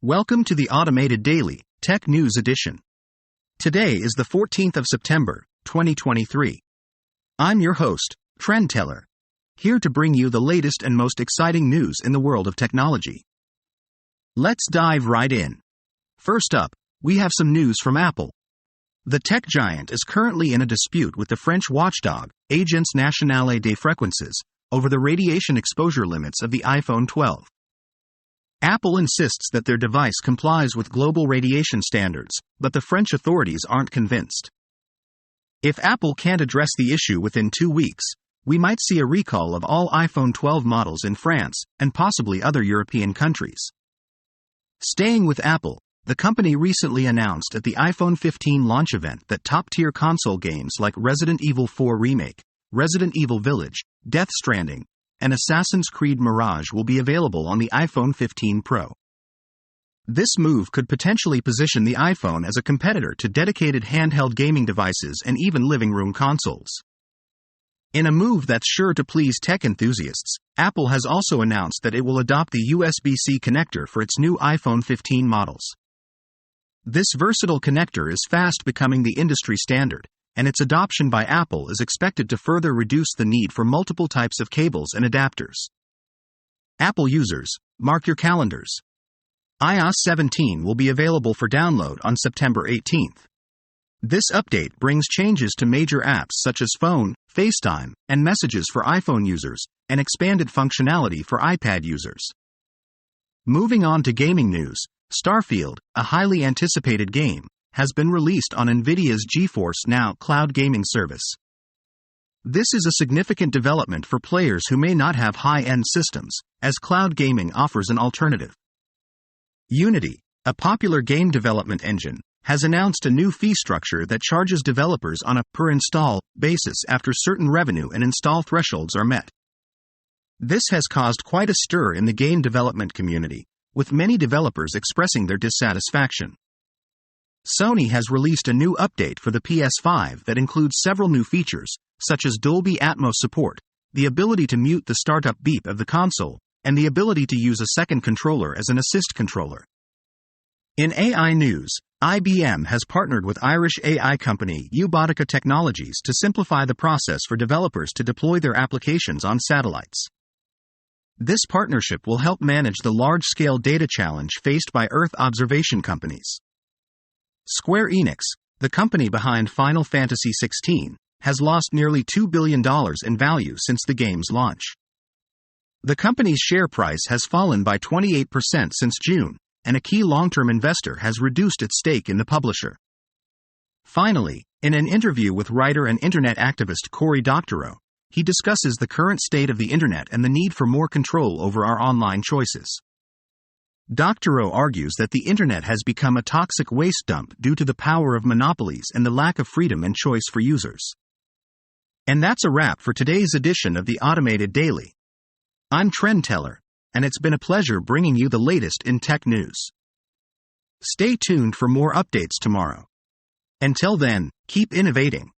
Welcome to the Automated Daily, Tech News Edition. Today is the 14th of September, 2023. I'm your host, Trend Teller, here to bring you the latest and most exciting news in the world of technology. Let's dive right in. First up, we have some news from Apple. The tech giant is currently in a dispute with the French watchdog, Agence Nationale des Fréquences, over the radiation exposure limits of the iPhone 12. Apple insists that their device complies with global radiation standards, but the French authorities aren't convinced. If Apple can't address the issue within 2 weeks, we might see a recall of all iPhone 12 models in France and possibly other European countries. Staying with Apple, the company recently announced at the iPhone 15 launch event that top-tier console games like Resident Evil 4 Remake, Resident Evil Village, Death Stranding, and Assassin's Creed Mirage will be available on the iPhone 15 Pro. This move could potentially position the iPhone as a competitor to dedicated handheld gaming devices and even living room consoles. In a move that's sure to please tech enthusiasts, Apple has also announced that it will adopt the USB-C connector for its new iPhone 15 models. This versatile connector is fast becoming the industry standard, and its adoption by Apple is expected to further reduce the need for multiple types of cables and adapters. Apple users, mark your calendars. iOS 17 will be available for download on September 18th. This update brings changes to major apps such as Phone, FaceTime, and Messages for iPhone users, and expanded functionality for iPad users. Moving on to gaming news, Starfield, a highly anticipated game, has been released on Nvidia's GeForce Now cloud gaming service. This is a significant development for players who may not have high-end systems, as cloud gaming offers an alternative. Unity, a popular game development engine, has announced a new fee structure that charges developers on a per-install basis after certain revenue and install thresholds are met. This has caused quite a stir in the game development community, with many developers expressing their dissatisfaction. Sony has released a new update for the PS5 that includes several new features, such as Dolby Atmos support, the ability to mute the startup beep of the console, and the ability to use a second controller as an assist controller. In AI news, IBM has partnered with Irish AI company Ubotica Technologies to simplify the process for developers to deploy their applications on satellites. This partnership will help manage the large-scale data challenge faced by Earth observation companies. Square Enix, the company behind Final Fantasy XVI, has lost nearly $2 billion in value since the game's launch. The company's share price has fallen by 28% since June, and a key long-term investor has reduced its stake in the publisher. Finally, in an interview with writer and internet activist Cory Doctorow, he discusses the current state of the internet and the need for more control over our online choices. Doctorow argues that the internet has become a toxic waste dump due to the power of monopolies and the lack of freedom and choice for users. And that's a wrap for today's edition of the Automated Daily. I'm Trend Teller, and it's been a pleasure bringing you the latest in tech news. Stay tuned for more updates tomorrow. Until then, keep innovating.